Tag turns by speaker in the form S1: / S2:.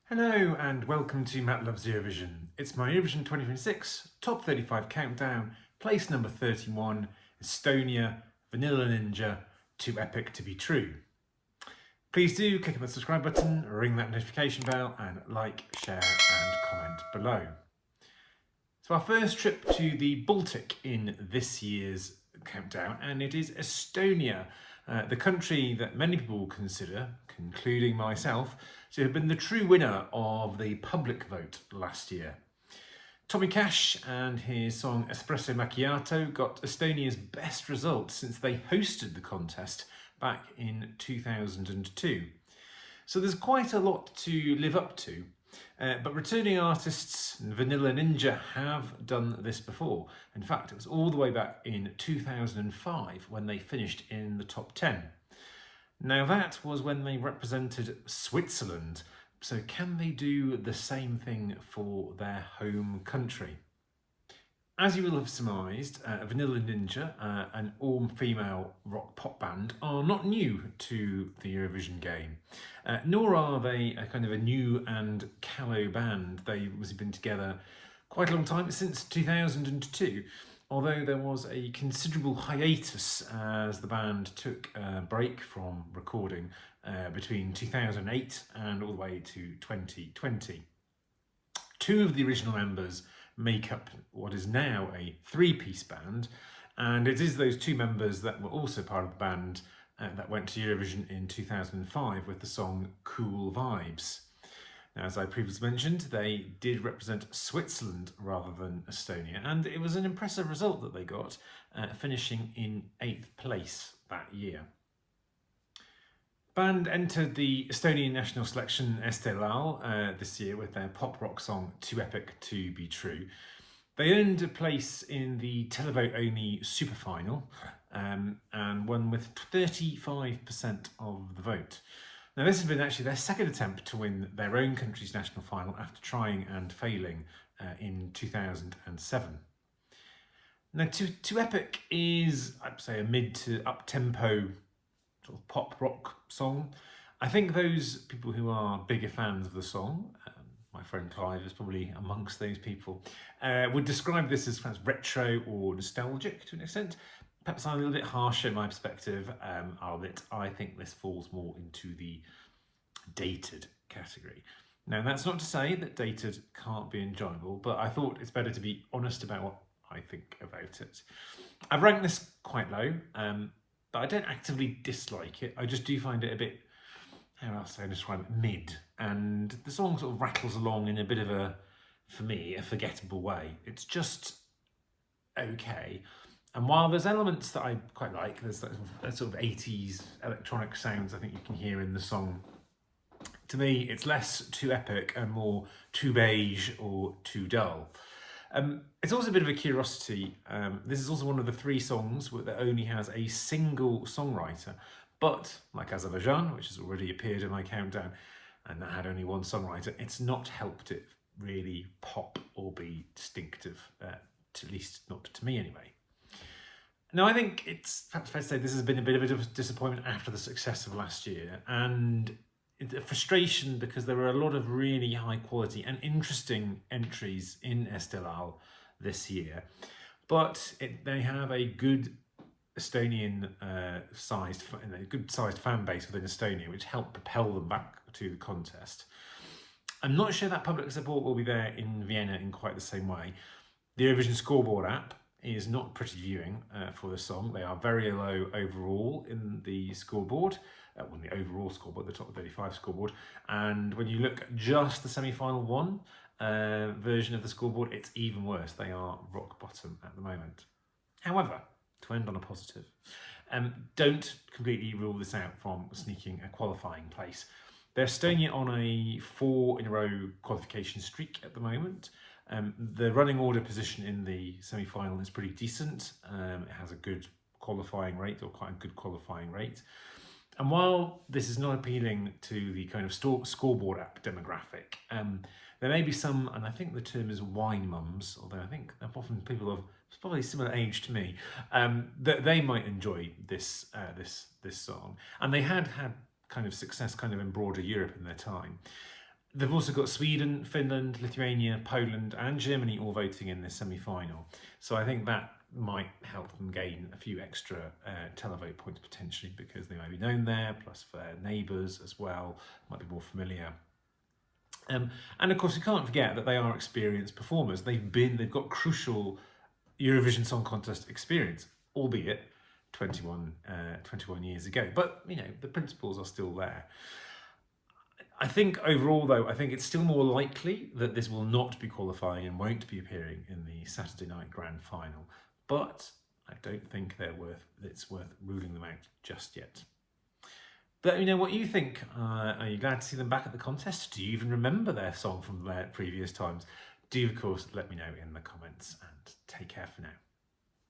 S1: Hello and welcome to Matt Loves Eurovision. It's my Eurovision 2026 Top 35 Countdown, place number 31, Estonia, Vanilla Ninja, Too Epic to be True. Please do click on the subscribe button, ring that notification bell and like, share and comment below. So our first trip to the Baltic in this year's countdown, and it is Estonia, the country that many people consider, including myself, to have been the true winner of the public vote last year. Tommy Cash and his song Espresso Macchiato got Estonia's best result since they hosted the contest back in 2002. So there's quite a lot to live up to. But returning artists Vanilla Ninja have done this before. In fact, it was all the way back in 2005 when they finished in the top 10. Now that was when they represented Switzerland. So can they do the same thing for their home country? As you will have surmised, Vanilla Ninja, an all-female rock pop band, are not new to the Eurovision game, nor are they a kind of a new and callow band. They've been together quite a long time, since 2002, although there was a considerable hiatus as the band took a break from recording between 2008 and all the way to 2020. Two of the original members make up what is now a three-piece band, and it is those two members that were also part of the band that went to Eurovision in 2005 with the song Cool Vibes. Now, as I previously mentioned, they did represent Switzerland rather than Estonia, and it was an impressive result that they got, finishing in 8th place that year. The band entered the Estonian national selection Estelal this year with their pop rock song Too Epic to be True. They earned a place in the televote only super final and won with 35% of the vote. Now this has been actually their second attempt to win their own country's national final after trying and failing in 2007. Now Too Epic is, I'd say, a mid to up-tempo sort of pop rock song. I think those people who are bigger fans of the song, my friend Clive is probably amongst those people, would describe this as perhaps retro or nostalgic to an extent. Perhaps I'm a little bit harsher in my perspective, I think this falls more into the dated category. Now that's not to say that dated can't be enjoyable, but I thought it's better to be honest about what I think about it. I've ranked this quite low, but I don't actively dislike it. I just do find it a bit, how else do I describe it, mid. And the song sort of rattles along in a bit of a, for me, a forgettable way. It's just okay. And while there's elements that I quite like, there's that sort of 80s electronic sounds I think you can hear in the song. To me, it's less too epic and more too beige or too dull. It's also a bit of a curiosity. This is also one of the three songs that only has a single songwriter, but like Azerbaijan, which has already appeared in my countdown, and that had only one songwriter, it's not helped it really pop or be distinctive, at least not to me anyway. Now, I think it's perhaps fair to say this has been a bit of a disappointment after the success of last year, and a frustration because there were a lot of really high quality and interesting entries in Estelal this year, but they have a good Estonian good sized fan base within Estonia, which helped propel them back to the contest. I'm not sure that public support will be there in Vienna in quite the same way. The Eurovision scoreboard app is not pretty viewing for the song. They are very low overall in the scoreboard, the overall scoreboard, the top 35 scoreboard. And when you look at just the semi-final one version of the scoreboard, it's even worse. They are rock bottom at the moment. However, to end on a positive, don't completely rule this out from sneaking a qualifying place. They're Estonia on a 4-in-a-row qualification streak at the moment. The running order position in the semi-final is pretty decent. It has a good qualifying rate, or quite a good qualifying rate. And while this is not appealing to the kind of scoreboard app demographic, there may be some, and I think the term is wine mums, although I think often people of probably similar age to me, that they might enjoy this song. And they had kind of success kind of in broader Europe in their time. They've also got Sweden, Finland, Lithuania, Poland and Germany all voting in this semi-final. So I think that might help them gain a few extra televote points potentially, because they may be known there, plus for their neighbours as well, might be more familiar. And of course, you can't forget that they are experienced performers. They've got crucial Eurovision Song Contest experience, albeit 21 years ago. But, you know, the principles are still there. I think overall, though, I think it's still more likely that this will not be qualifying and won't be appearing in the Saturday night grand final. But I don't think it's worth ruling them out just yet. Let me know what you think. Are you glad to see them back at the contest? Do you even remember their song from their previous times? Do, of course, let me know in the comments, and take care for now.